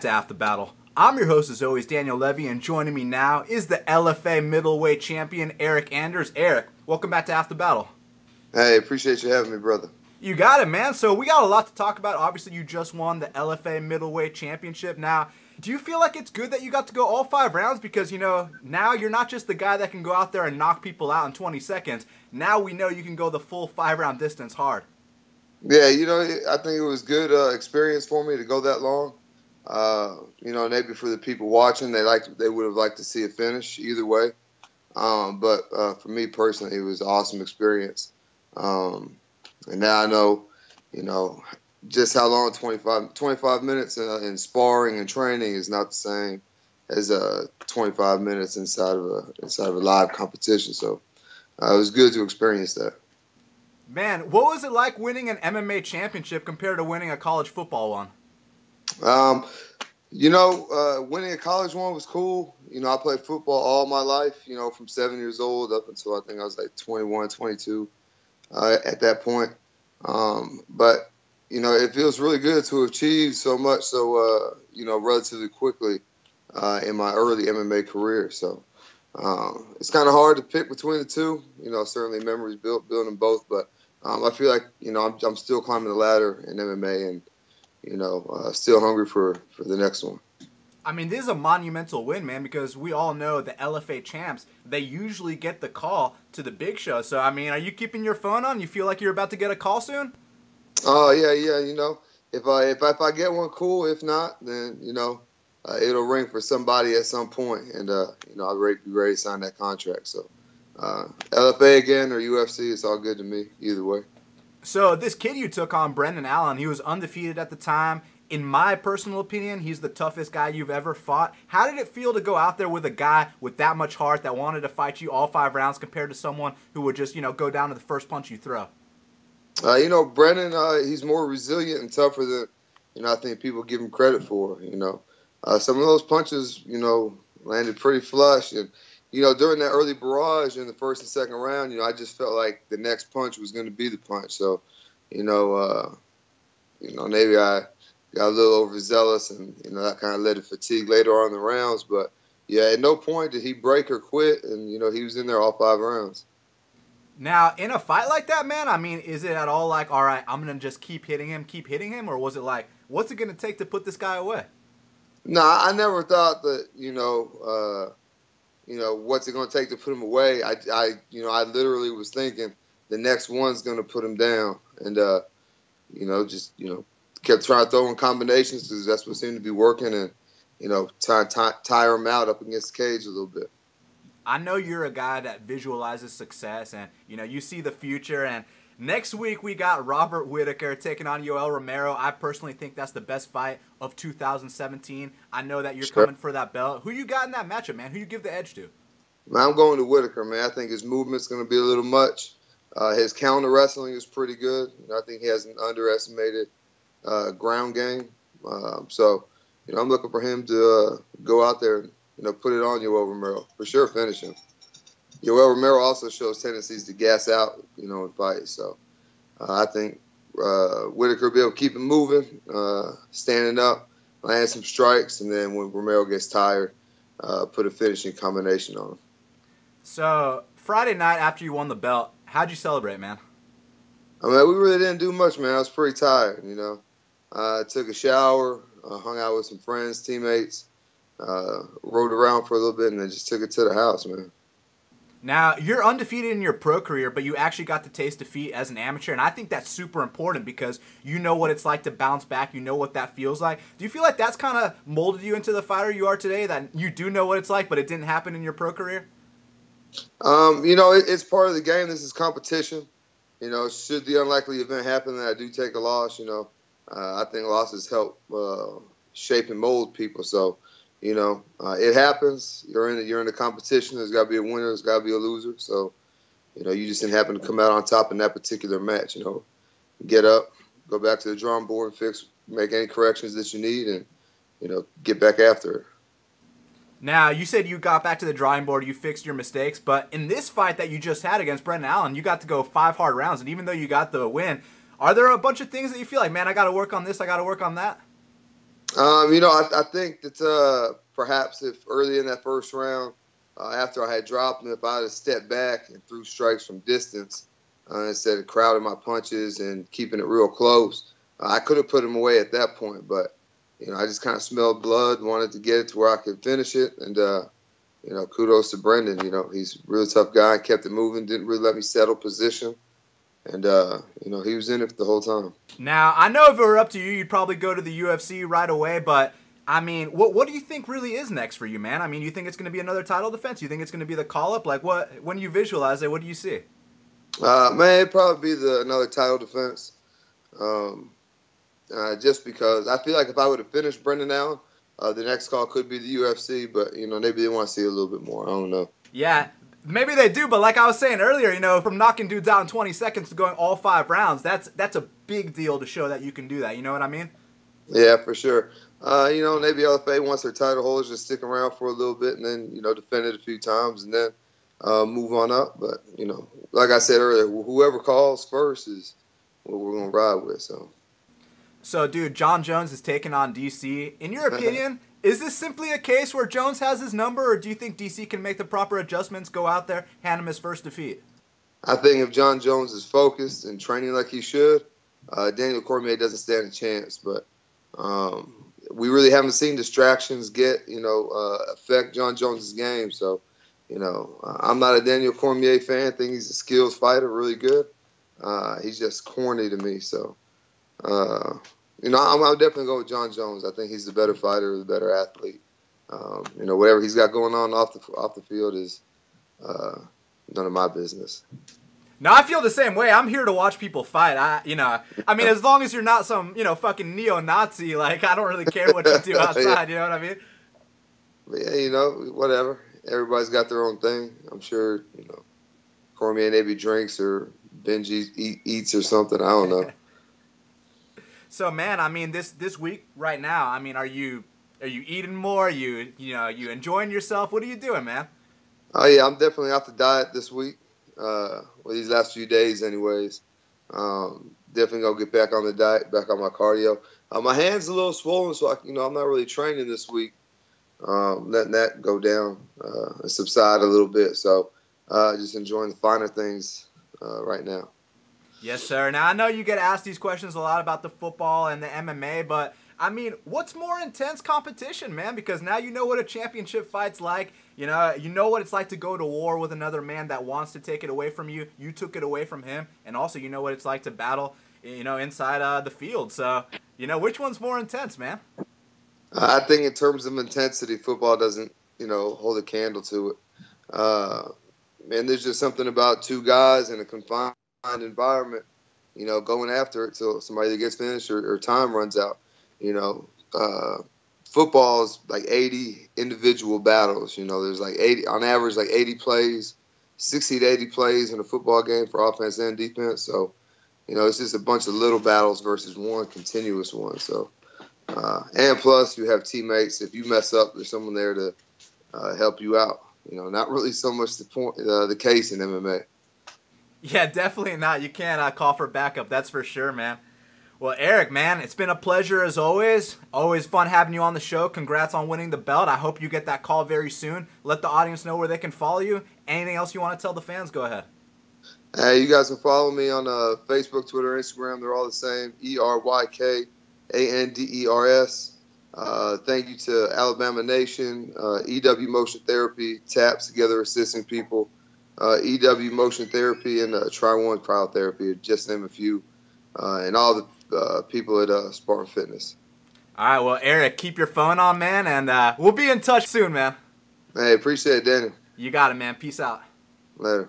To After Battle. I'm your host as always, Daniel Levi, and joining me now is the LFA middleweight champion, Eryk Anders. Eryk, welcome back to After Battle. Hey, appreciate you having me, brother. You got it, man. So we got a lot to talk about. Obviously, you just won the LFA middleweight championship. Now, do you feel like it's good that you got to go all 5 rounds? Because, you know, now you're not just the guy that can go out there and knock people out in 20 seconds. Now we know you can go the full 5-round distance hard. Yeah, you know, I think it was good experience for me to go that long. You know, maybe for the people watching, they would have liked to see a finish either way. But for me personally, it was an awesome experience. And now I know, you know, just how long 25 minutes in sparring and training is not the same as 25 minutes inside of a live competition. So it was good to experience that. Man, what was it like winning an MMA championship compared to winning a college football one? You know, winning a college one was cool. You know, I played football all my life, you know, from 7 years old up until I think I was like 21, 22 at that point. But, you know, it feels really good to achieve so much so, you know, relatively quickly in my early MMA career. So it's kind of hard to pick between the two. You know, certainly memories building both. But I feel like, you know, I'm still climbing the ladder in MMA and, you know, still hungry for the next one. I mean, this is a monumental win, man, because we all know the LFA champs, they usually get the call to the big show. So, I mean, are you keeping your phone on? You feel like you're about to get a call soon? Oh, yeah. You know, if I get one, cool. If not, then, you know, it'll ring for somebody at some point. And, you know, I'll be ready to sign that contract. So, LFA again or UFC, it's all good to me either way. So this kid you took on, Brendan Allen, he was undefeated at the time. In my personal opinion, he's the toughest guy you've ever fought. How did it feel to go out there with a guy with that much heart that wanted to fight you all 5 rounds compared to someone who would just, you know, go down to the first punch you throw? You know, Brendan, he's more resilient and tougher than, you know, I think people give him credit for. You know, some of those punches, you know, landed pretty flush. And, you know, during that early barrage in the first and second round, you know, I just felt like the next punch was going to be the punch. So, you know, maybe I got a little overzealous, and, you know, that kind of led to fatigue later on in the rounds. But, yeah, at no point did he break or quit, and, you know, he was in there all 5 rounds. Now, in a fight like that, man, I mean, is it at all like, all right, I'm going to just keep hitting him, or was it like, what's it going to take to put this guy away? No, I never thought that, you know, what's it going to take to put him away? I literally was thinking the next one's going to put him down, and you know, just, you know, kept trying to throw in combinations because that's what seemed to be working, and, you know, tire him out up against the cage a little bit. I know you're a guy that visualizes success, and, you know, you see the future. And next week we got Robert Whittaker taking on Romero. I personally think that's the best fight of 2017. I know that you're coming for that belt. Who you got in that matchup, man? Who you give the edge to? Man, I'm going to Whittaker, man. I think his movement's going to be a little much. His counter wrestling is pretty good. I think he has an underestimated ground game. So, you know, I'm looking for him to go out there and, you know, put it on Yoel Romero. For sure, finish him. Yoel Romero also shows tendencies to gas out, you know, in fights. So I think Whittaker will be able to keep him moving, standing up, land some strikes, and then when Romero gets tired, put a finishing combination on him. So Friday night after you won the belt, how'd you celebrate, man? I mean, we really didn't do much, man. I was pretty tired, you know. I took a shower, hung out with some friends, teammates, rode around for a little bit, and then just took it to the house, man. Now, you're undefeated in your pro career, but you actually got to taste defeat as an amateur, and I think that's super important because you know what it's like to bounce back. You know what that feels like. Do you feel like that's kind of molded you into the fighter you are today, that you do know what it's like, but it didn't happen in your pro career? You know, it's part of the game. This is competition. You know, should the unlikely event happen that I do take a loss, you know, I think losses help shape and mold people. So, you know, it happens. You're in the competition. There's got to be a winner. There's got to be a loser. So, you know, you just didn't happen to come out on top in that particular match. You know, get up, go back to the drawing board, and make any corrections that you need, and, you know, get back after it. Now, you said you got back to the drawing board, you fixed your mistakes, but in this fight that you just had against Brendan Allen, you got to go 5 hard rounds, and even though you got the win, are there a bunch of things that you feel like, man, I got to work on this, I got to work on that? I think that perhaps if early in that first round, after I had dropped him, if I had stepped back and threw strikes from distance instead of crowding my punches and keeping it real close, I could have put him away at that point. But, I just kind of smelled blood, wanted to get it to where I could finish it. And, kudos to Brendan. He's a really tough guy, kept it moving, didn't really let me settle position. And, he was in it the whole time. Now, I know if it were up to you, you'd probably go to the UFC right away, but, I mean, what do you think really is next for you, man? I mean, you think it's going to be another title defense? You think it's going to be the call-up? Like, when you visualize it, what do you see? It'd probably be another title defense. Just because I feel like if I would have finished Brendan Allen, the next call could be the UFC, but, maybe they want to see a little bit more. I don't know. Yeah. Maybe they do, but like I was saying earlier, from knocking dudes out in 20 seconds to going all 5 rounds, that's a big deal to show that you can do that. You know what I mean? Yeah, for sure. Maybe LFA wants their title holders to stick around for a little bit and then, defend it a few times and then move on up. But, like I said earlier, whoever calls first is what we're going to ride with. So, dude, John Jones is taking on DC. In your opinion, is this simply a case where Jones has his number, or do you think DC can make the proper adjustments, go out there, hand him his first defeat? I think if John Jones is focused and training like he should, Daniel Cormier doesn't stand a chance. But we really haven't seen distractions affect John Jones's game. So, I'm not a Daniel Cormier fan. I think he's a skilled fighter, really good. He's just corny to me. So, I'll definitely go with John Jones. I think he's the better fighter, the better athlete. Whatever he's got going on off the field is none of my business. No, I feel the same way. I'm here to watch people fight. I mean, as long as you're not some, fucking neo-Nazi, like, I don't really care what you do outside, You know what I mean? But yeah, whatever. Everybody's got their own thing. I'm sure, Cormier maybe drinks or Benji eats or something. I don't know. So, man, I mean, this week right now, I mean, are you eating more? You enjoying yourself? What are you doing, man? Oh, yeah, I'm definitely off the diet this week. These last few days anyways. Definitely gonna get back on the diet, back on my cardio. My hand's a little swollen, so I'm not really training this week. Letting that go down and subside a little bit. So just enjoying the finer things right now. Yes, sir. Now, I know you get asked these questions a lot about the football and the MMA, but, I mean, what's more intense competition, man? Because now you know what a championship fight's like. You know what it's like to go to war with another man that wants to take it away from you. You took it away from him. And also, you know what it's like to battle, inside the field. So, which one's more intense, man? I think in terms of intensity, football doesn't, hold a candle to it. Man, there's just something about two guys in a confined environment, going after it till somebody either gets finished or time runs out. Football is like 80 individual battles. There's like 80 on average, like 80 plays, 60 to 80 plays in a football game for offense and defense. So, it's just a bunch of little battles versus one continuous one. So, and plus you have teammates. If you mess up, there's someone there to help you out. Not really so much the case in MMA. Yeah, definitely not. You can't call for backup. That's for sure, man. Well, Eryk, man, it's been a pleasure as always. Always fun having you on the show. Congrats on winning the belt. I hope you get that call very soon. Let the audience know where they can follow you. Anything else you want to tell the fans? Go ahead. Hey, you guys can follow me on Facebook, Twitter, Instagram. They're all the same. ERYKANDERS. Thank you to Alabama Nation, EW Motion Therapy, TAPS Together Assisting People, EW Motion Therapy, and Try One Cryotherapy, just name a few, and all the people at Spartan Fitness. All right, well, Eryk, keep your phone on, man, and we'll be in touch soon, man. Hey, appreciate it, Daniel. You got it, man. Peace out. Later.